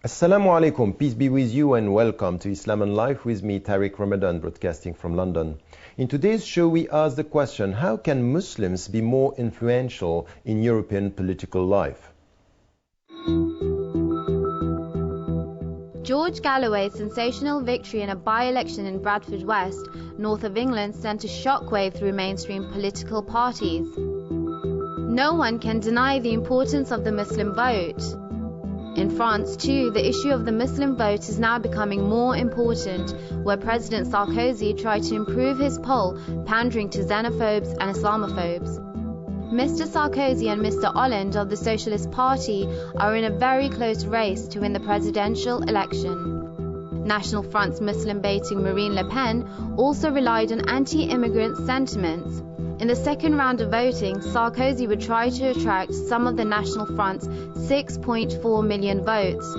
Assalamu alaikum, peace be with you and welcome to Islam and Life with me, Tariq Ramadan, broadcasting from London. In today's show, we ask the question, how can Muslims be more influential in European political life? George Galloway's sensational victory in a by-election in Bradford West, north of England, sent a shockwave through mainstream political parties. No one can deny the importance of the Muslim vote. In France, too, the issue of the Muslim vote is now becoming more important, where President Sarkozy tried to improve his poll, pandering to xenophobes and Islamophobes. Mr. Sarkozy and Mr. Hollande of the Socialist Party are in a very close race to win the presidential election. National Front's Muslim baiting Marine Le Pen also relied on anti-immigrant sentiments. In the second round of voting, Sarkozy would try to attract some of the National Front's 6.4 million votes.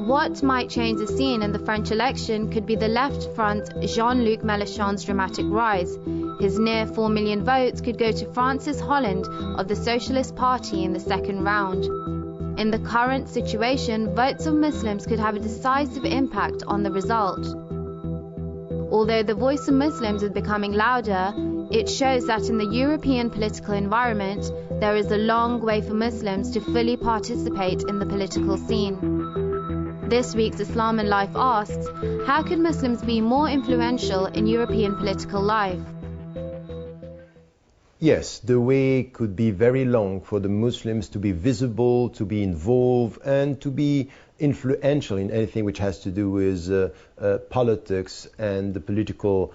What might change the scene in the French election could be the Left Front Jean-Luc Mélenchon's dramatic rise. His near 4 million votes could go to Francis Hollande of the Socialist Party in the second round. In the current situation, votes of Muslims could have a decisive impact on the result. Although the voice of Muslims is becoming louder, it shows that in the European political environment, there is a long way for Muslims to fully participate in the political scene. This week's Islam and Life asks, how can Muslims be more influential in European political life? Yes, the way could be very long for the Muslims to be visible, to be involved, and to be influential in anything which has to do with politics and the political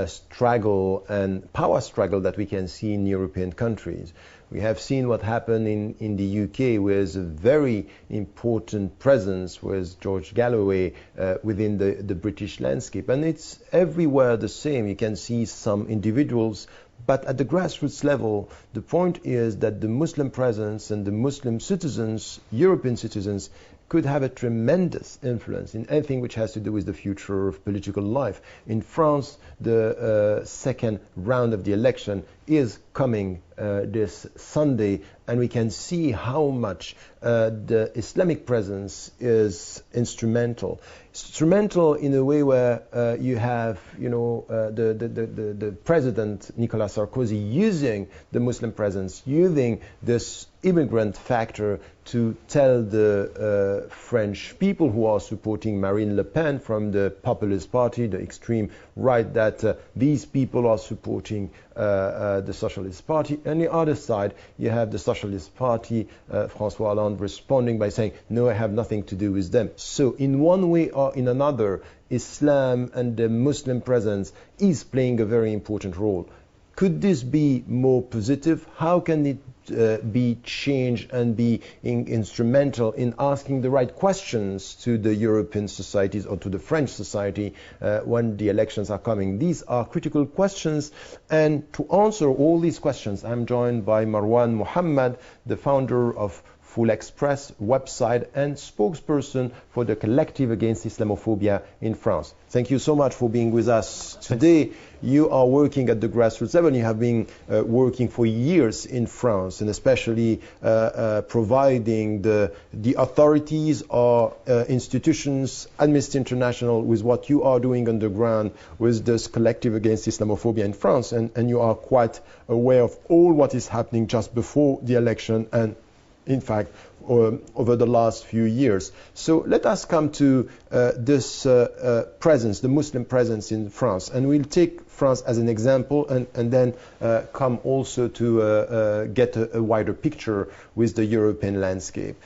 struggle and power struggle that we can see in European countries. We have seen what happened in the UK with a very important presence with George Galloway within the British landscape. And it's everywhere the same. You can see some individuals, but at the grassroots level, the point is that the Muslim presence and the Muslim citizens, European citizens, could have a tremendous influence in anything which has to do with the future of political life. In France, the second round of the election is coming this Sunday, and we can see how much the Islamic presence is instrumental. Instrumental in a way where you have, the president Nicolas Sarkozy using the Muslim presence, using this immigrant factor to tell the French people who are supporting Marine Le Pen from the Populist Party, the extreme right, that these people are supporting the Socialist Party. On the other side, you have the Socialist Party, François Hollande, responding by saying, no, I have nothing to do with them. So in one way or in another, Islam and the Muslim presence is playing a very important role. Could this be more positive? How can it be changed and be instrumental in asking the right questions to the European societies or to the French society when the elections are coming? These are critical questions, and to answer all these questions, I'm joined by Marwan Mohamed, the founder of Full Express website and spokesperson for the Collective Against Islamophobia in France. Thank you so much for being with us today. You are working at the grassroots level. You have been working for years in France, and especially providing the authorities or institutions, Amnesty International, with what you are doing on the ground with this Collective Against Islamophobia in France. And you are quite aware of all what is happening just before the election and in fact, over the last few years. So let us come to this presence, the Muslim presence in France. And we'll take France as an example and then come also to get a wider picture with the European landscape.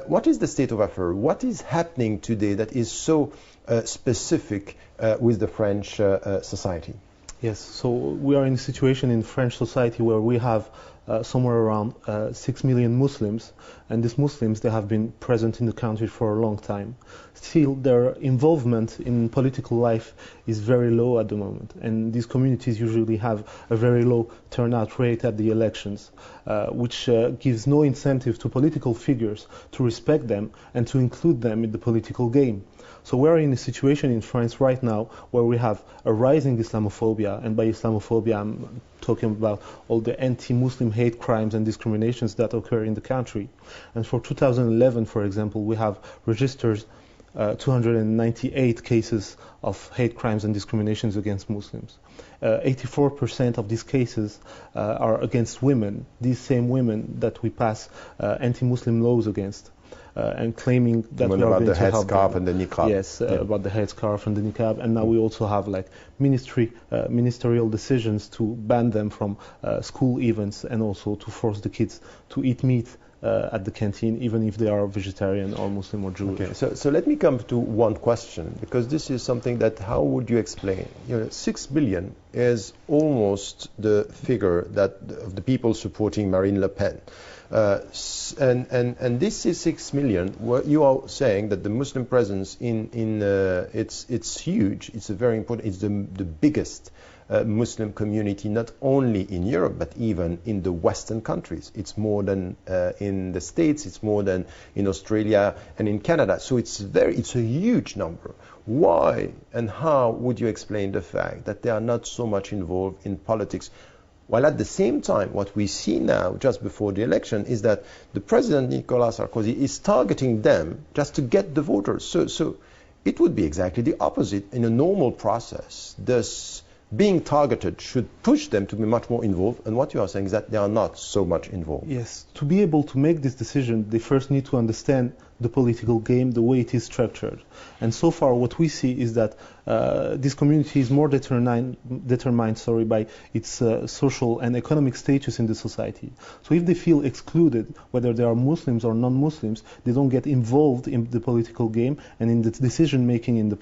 What is the state of affairs? What is happening today that is so specific with the French society? Yes, so we are in a situation in French society where we have somewhere around 6 million Muslims, and these Muslims, they have been present in the country for a long time. Still, their involvement in political life is very low at the moment, and these communities usually have a very low turnout rate at the elections, which gives no incentive to political figures to respect them and to include them in the political game. So we're in a situation in France right now where we have a rising Islamophobia, and by Islamophobia I'm talking about all the anti-Muslim hate crimes and discriminations that occur in the country. And for 2011, for example, we have registered 298 cases of hate crimes and discriminations against Muslims. 84% of these cases are against women, these same women that we pass anti-Muslim laws against. And claiming that we are going to help them. About the headscarf and the niqab. Yes, about the headscarf and the niqab. And now we also have like ministerial decisions to ban them from school events, and also to force the kids to eat meat at the canteen, even if they are vegetarian or Muslim or Jewish. Okay, so let me come to one question, because this is something that, how would you explain? 6 billion is almost the figure that of the people supporting Marine Le Pen. And this is 6 million. You are saying that the Muslim presence it's huge. It's a very important. It's the biggest Muslim community, not only in Europe but even in the Western countries. It's more than in the States. It's more than in Australia and in Canada. So it's a huge number. Why and how would you explain the fact that they are not so much involved in politics? While at the same time, what we see now, just before the election, is that the President Nicolas Sarkozy is targeting them just to get the voters. So it would be exactly the opposite in a normal process. Thus, being targeted should push them to be much more involved. And what you are saying is that they are not so much involved. Yes, to be able to make this decision, they first need to understand the political game, the way it is structured. And so far what we see is that this community is more determined by its social and economic status in the society. So if they feel excluded, whether they are Muslims or non-Muslims, they don't get involved in the political game and in the decision-making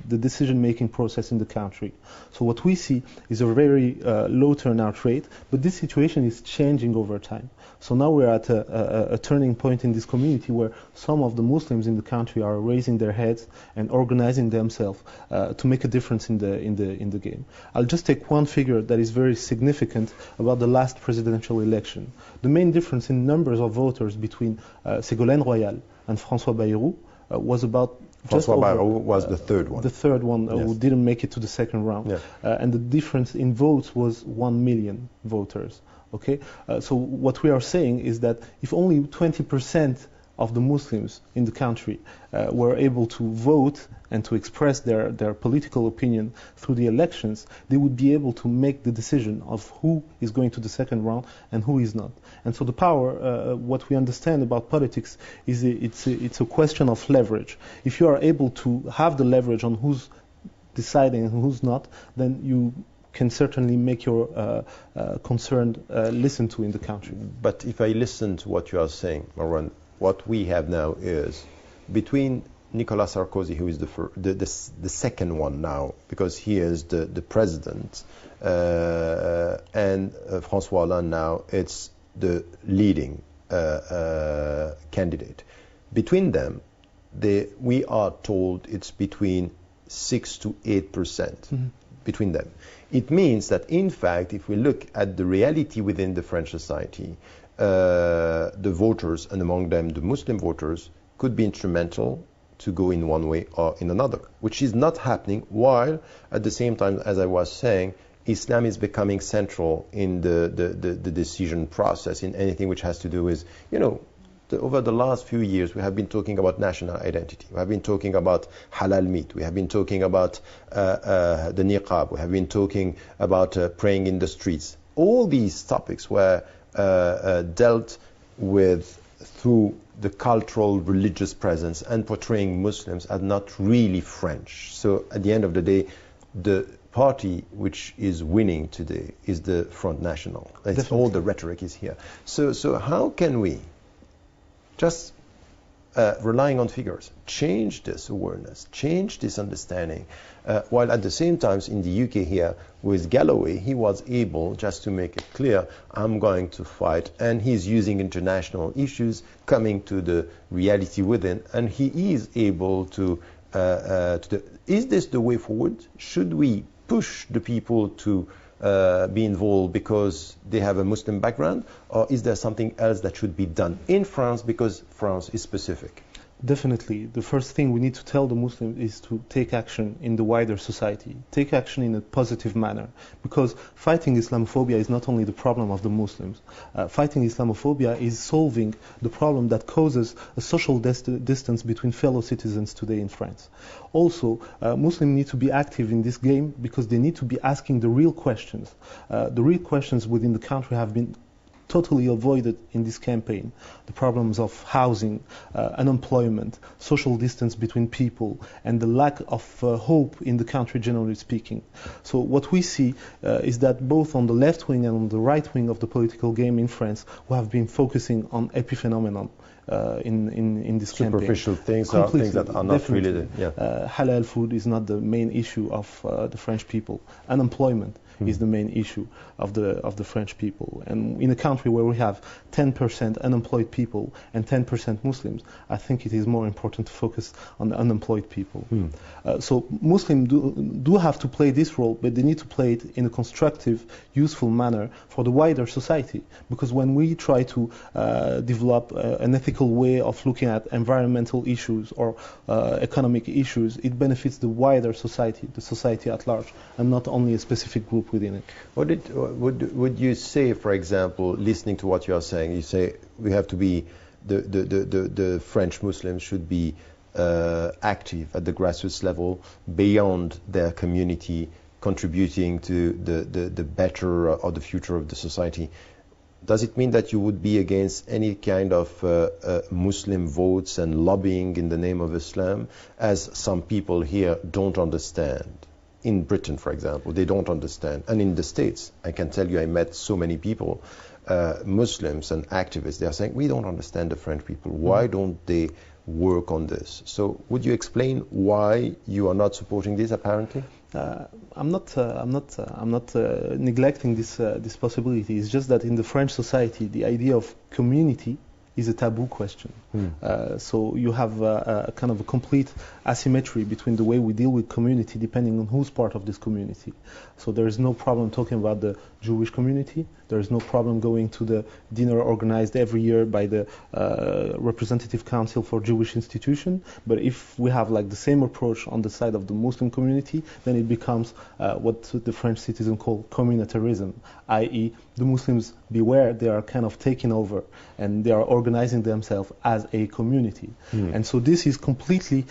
decision-making process in the country. So what we see is a very low turnout rate, but this situation is changing over time. So now we're at a turning point in this community where some of the Muslims in the country are raising their heads and organizing themselves to make a difference in the game. I'll just take one figure that is very significant about the last presidential election. The main difference in numbers of voters between Ségolène Royal and François Bayrou was about François Bayrou was the third one. The third one yes. Who didn't make it to the second round. Yeah. And the difference in votes was 1 million voters. Okay, so what we are saying is that if only 20% of the Muslims in the country were able to vote and to express their political opinion through the elections, they would be able to make the decision of who is going to the second round and who is not. And so the power, what we understand about politics is it's a question of leverage. If you are able to have the leverage on who's deciding and who's not, then you can certainly make your concern listened to in the country. But if I listen to what you are saying, Marwan, what we have now is between Nicolas Sarkozy, who is the second one now, because he is the president, and François Hollande now, it's the leading candidate. Between them, we are told it's between 6 to 8% between them. It means that, in fact, if we look at the reality within the French society, the voters, and among them the Muslim voters, could be instrumental to go in one way or in another, which is not happening, while at the same time, as I was saying, Islam is becoming central in the decision process, in anything which has to do with, over the last few years, we have been talking about national identity. We have been talking about halal meat. We have been talking about the niqab. We have been talking about praying in the streets. All these topics were dealt with through the cultural, religious presence, and portraying Muslims as not really French. So at the end of the day, the party which is winning today is the Front National. All the rhetoric is here. So how can we just relying on figures. Change this awareness, change this understanding. While at the same time in the UK here with Galloway, he was able just to make it clear, I'm going to fight, and he's using international issues, coming to the reality within, and he is able to is this the way forward? Should we push the people to be involved because they have a Muslim background, or is there something else that should be done in France because France is specific? Definitely. The first thing we need to tell the Muslims is to take action in the wider society. Take action in a positive manner. Because fighting Islamophobia is not only the problem of the Muslims. Fighting Islamophobia is solving the problem that causes a social distance between fellow citizens today in France. Also, Muslims need to be active in this game because they need to be asking the real questions. The real questions within the country have been totally avoided in this campaign. The problems of housing, unemployment, social distance between people, and the lack of hope in the country, generally speaking. So what we see is that both on the left wing and on the right wing of the political game in France, we have been focusing on epiphenomenon. In this campaign. Superficial things are things that are not Definitely. really Halal food is not the main issue of the French people. Unemployment is the main issue of the French people. And in a country where we have 10% unemployed people and 10% Muslims, I think it is more important to focus on the unemployed people. So Muslims do have to play this role, but they need to play it in a constructive, useful manner for the wider society. Because when we try to develop an ethical way of looking at environmental issues or economic issues, it benefits the wider society, the society at large, and not only a specific group within it. Would you say, for example, listening to what you are saying, you say we have to be, the French Muslims should be active at the grassroots level beyond their community, contributing to the better or the future of the society. Does it mean that you would be against any kind of Muslim votes and lobbying in the name of Islam, as some people here don't understand? In Britain, for example, they don't understand. And in the States, I can tell you, I met so many people, Muslims and activists, they are saying, we don't understand the French people. Why don't they work on this? So would you explain why you are not supporting this, apparently? I'm not neglecting this possibility. It's just that in the French society, the idea of community is a taboo question. So you have a kind of a complete asymmetry between the way we deal with community depending on who's part of this community. So there is no problem talking about the Jewish community. There is no problem going to the dinner organized every year by the Representative Council for Jewish Institution. But if we have like the same approach on the side of the Muslim community, then it becomes what the French citizens call communitarism, i.e. the Muslims beware, they are kind of taking over and they are organizing themselves as a community. And so this is completely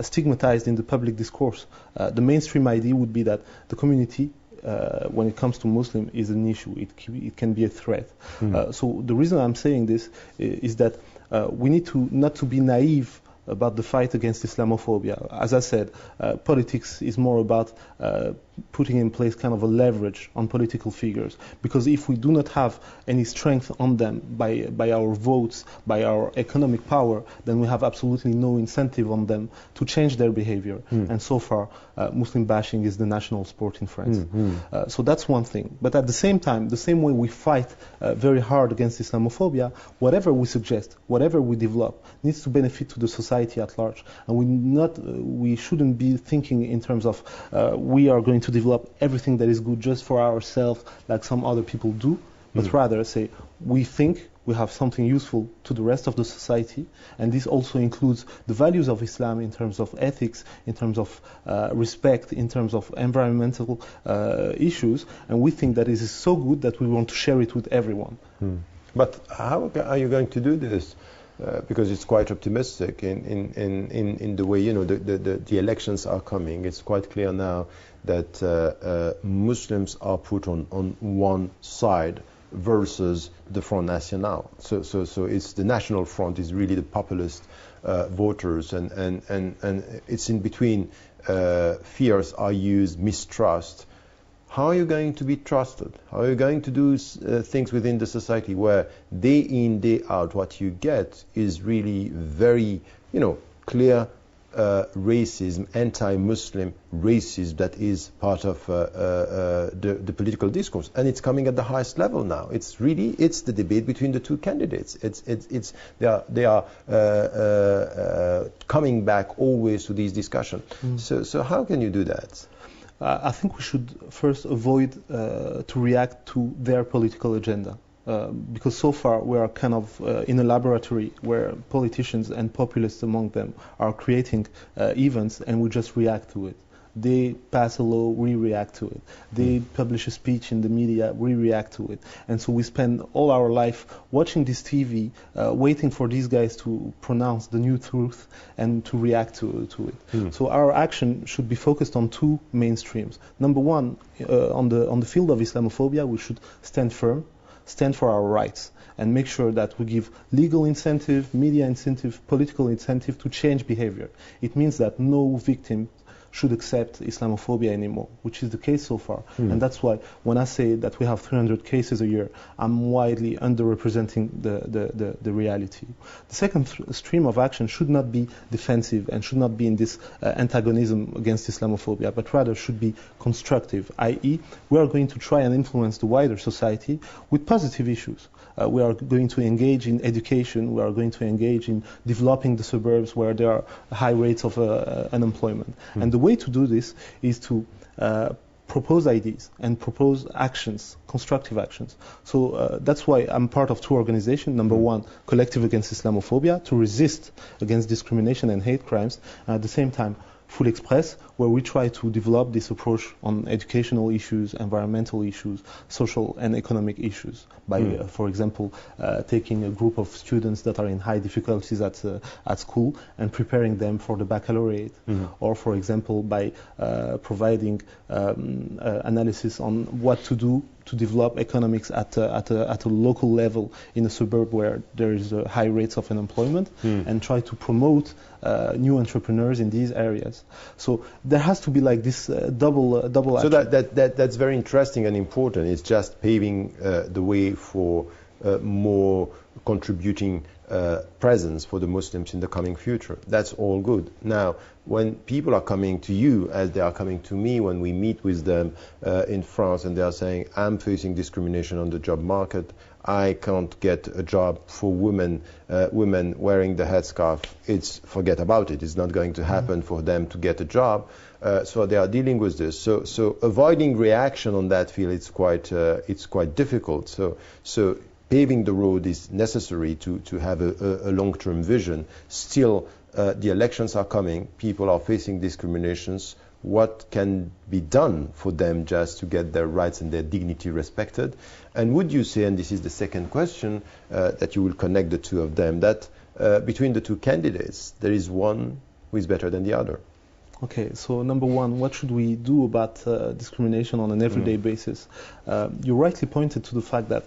stigmatized in the public discourse. The mainstream idea would be that the community, when it comes to Muslim, is an issue. It can be a threat. So the reason I'm saying this is that we need to not to be naive about the fight against Islamophobia. As I said, politics is more about putting in place kind of a leverage on political figures. Because if we do not have any strength on them by our votes, by our economic power, then we have absolutely no incentive on them to change their behavior. And so far, Muslim bashing is the national sport in France. So that's one thing. But at the same time, the same way we fight very hard against Islamophobia, whatever we suggest, whatever we develop, needs to benefit to the society at large. And we shouldn't be thinking in terms of we are going to develop everything that is good just for ourselves like some other people do, but rather say we think we have something useful to the rest of the society, and this also includes the values of Islam in terms of ethics, in terms of respect, in terms of environmental issues, and we think that it is so good that we want to share it with everyone. But how are you going to do this? Because it's quite optimistic in the way, you know, the elections are coming. It's quite clear now that Muslims are put on one side versus the Front National. So it's the National Front is really the populist voters, and it's in between. Fears are used, mistrust. how are you going to be trusted? How are you going to do things within the society where day in, day out, what you get is really very, clear racism, anti-Muslim racism that is part of the political discourse, and it's coming at the highest level now. It's the debate between the two candidates. They are coming back always to these discussions. So how can you do that? I think we should first avoid to react to their political agenda. Because so far we are kind of in a laboratory where politicians and populists among them are creating events, and we just react to it. They pass a law, we react to it. They publish a speech in the media, we react to it. And so we spend all our life watching this TV, waiting for these guys to pronounce the new truth and to react to it. So our action should be focused on two mainstreams. Number one, on the field of Islamophobia, we should stand firm, stand for our rights, and make sure that we give legal incentive, media incentive, political incentive to change behavior. It means that no victim should accept Islamophobia anymore, which is the case so far. And that's why when I say that we have 300 cases a year, I'm widely underrepresenting the reality. The second stream of action should not be defensive and should not be in this antagonism against Islamophobia, but rather should be constructive, i.e. we are going to try and influence the wider society with positive issues. We are going to engage in education, we are going to engage in developing the suburbs where there are high rates of unemployment. And the way to do this is to propose ideas and propose actions, constructive actions. So that's why I'm part of two organizations. Number one, Collective Against Islamophobia, to resist against discrimination and hate crimes, and at the same time, Full Express, where we try to develop this approach on educational issues, environmental issues, social and economic issues by, for example, taking a group of students that are in high difficulties at school and preparing them for the baccalaureate, or, for example, by providing analysis on what to do to develop economics at a local level in a suburb where there is high rates of unemployment, and try to promote new entrepreneurs in these areas. So there has to be like this double action. So that's very interesting and important. It's just paving the way for more contributing presence for the Muslims in the coming future. That's all good. Now, when people are coming to you, as they are coming to me when we meet with them in France, and they are saying, I'm facing discrimination on the job market, I can't get a job for women wearing the headscarf, forget about it. It's not going to happen for them to get a job. So they are dealing with this. So avoiding reaction on that field, it's quite difficult. So paving the road is necessary to have a long-term vision. Still, the elections are coming. People are facing discriminations. What can be done for them just to get their rights and their dignity respected? And would you say, and this is the second question, that you will connect the two of them, that between the two candidates, there is one who is better than the other? Okay, so number one, what should we do about discrimination on an everyday basis? You rightly pointed to the fact that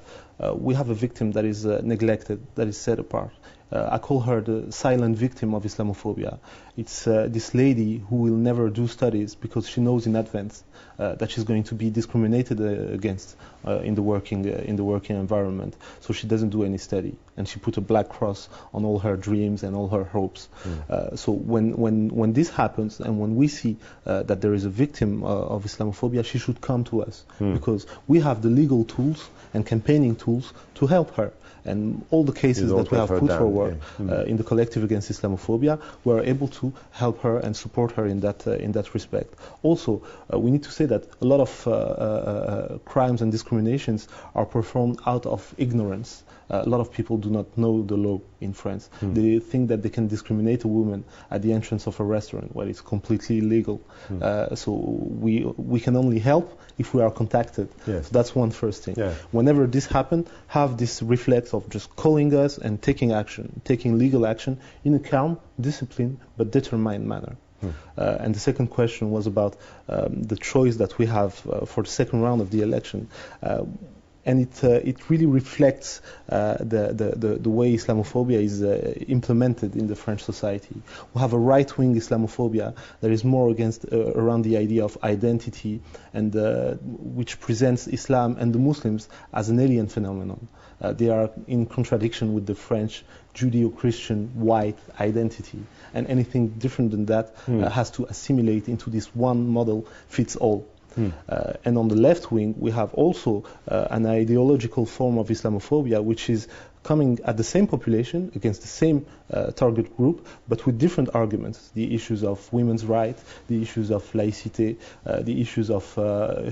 we have a victim that is neglected, that is set apart. I call her the silent victim of Islamophobia. It's this lady who will never do studies because she knows in advance that she's going to be discriminated against in the working environment. So she doesn't do any study, and she put a black cross on all her dreams and all her hopes. So when this happens, and when we see that there is a victim of Islamophobia, she should come to us, because we have the legal tools and campaigning tools to help her. And all the cases that we have put forward in the Collective Against Islamophobia, we are able to help her and support her in that respect. Also, we need to say that a lot of crimes and discriminations are performed out of ignorance. A lot of people do not know the law in France. They think that they can discriminate a woman at the entrance of a restaurant, where it's completely illegal. So we can only help if we are contacted. Yes. So that's one first thing. Yeah. Whenever this happens, have this reflex of just calling us and taking action, taking legal action in a calm, disciplined, but determined manner. And the second question was about the choice that we have for the second round of the election. and it really reflects the way Islamophobia is implemented in the French society. We have a right-wing Islamophobia that is more against around the idea of identity, and which presents Islam and the Muslims as an alien phenomenon. They are in contradiction with the French Judeo-Christian white identity, and anything different than that has to assimilate into this one model fits all. And on the left wing, we have also an ideological form of Islamophobia, which is coming at the same population against the same target group, but with different arguments. The issues of women's rights, the issues of laicite, the issues of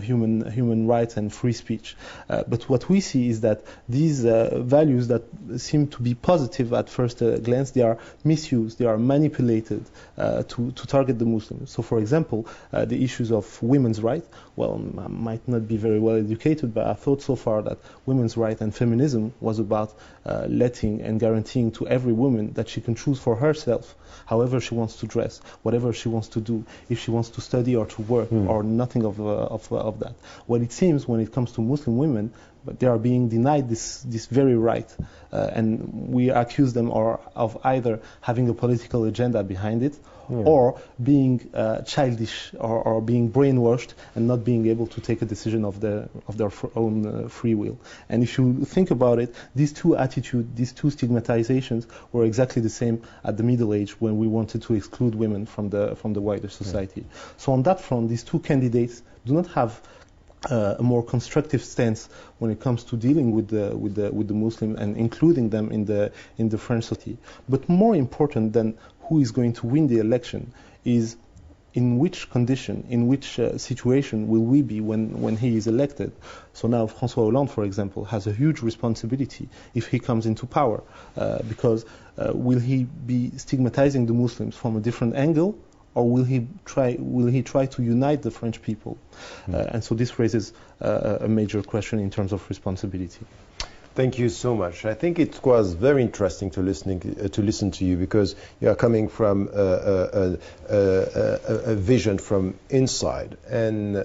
human rights and free speech. But what we see is that these values that seem to be positive at first glance, they are misused, they are manipulated to target the Muslims. So, for example, the issues of women's rights, well, I might not be very well educated, but I thought so far that women's rights and feminism was about letting and guaranteeing to every woman that she can choose for herself however she wants to dress, whatever she wants to do, if she wants to study or to work, or nothing of that. What it seems when it comes to Muslim women, but they are being denied this very right, and we accuse them of either having a political agenda behind it, or being childish or being brainwashed and not being able to take a decision of their own free will. And if you think about it, these two attitudes, these two stigmatizations were exactly the same at the Middle Age when we wanted to exclude women from the wider society. So on that front, these two candidates do not have a more constructive stance when it comes to dealing with the Muslim and including them in the French society. But more important than who is going to win the election is in which condition, in which situation will we be when he is elected. So now François Hollande, for example, has a huge responsibility if he comes into power, because will he be stigmatizing the Muslims from a different angle, or will he try to unite the French people? And so this raises a major question in terms of responsibility. Thank you so much. I think it was very interesting to listen to you, because you are coming from a vision from inside, and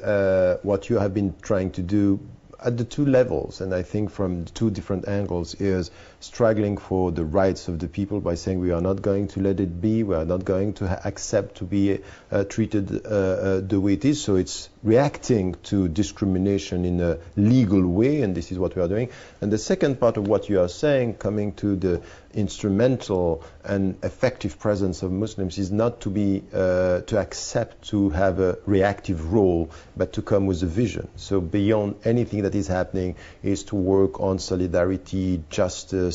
what you have been trying to do at the two levels, and I think from two different angles, is struggling for the rights of the people by saying we are not going to let it be, we are not going to accept to be treated the way it is. So it's reacting to discrimination in a legal way, and this is what we are doing. And the second part of what you are saying, coming to the instrumental and effective presence of Muslims, is not to be to accept to have a reactive role, but to come with a vision. So beyond anything that is happening is to work on solidarity, justice,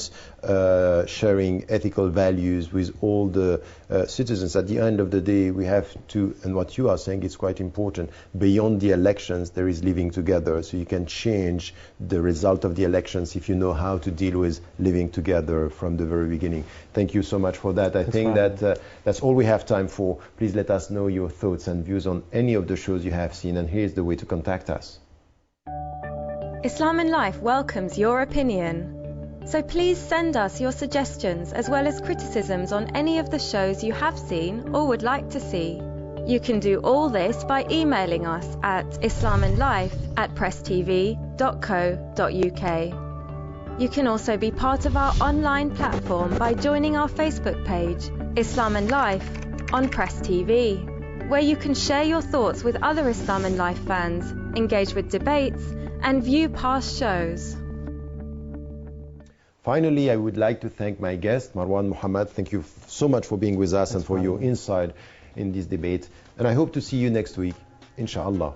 sharing ethical values with all the citizens. At the end of the day, we have to, and what you are saying is quite important, beyond the elections there is living together. So you can change the result of the elections if you know how to deal with living together from the very beginning. Thank you so much for that. I think that that's all we have time for. Please let us know your thoughts and views on any of the shows you have seen, and here's the way to contact us. Islam in Life welcomes your opinion. So please send us your suggestions as well as criticisms on any of the shows you have seen or would like to see. You can do all this by emailing us at islaminlife@presstv.co.uk. You can also be part of our online platform by joining our Facebook page, Islam and Life, on Press TV, where you can share your thoughts with other Islam and Life fans, engage with debates, and view past shows. Finally, I would like to thank my guest, Marwan Mohamed. Thank you so much for being with us and for your insight in this debate. And I hope to see you next week, inshallah.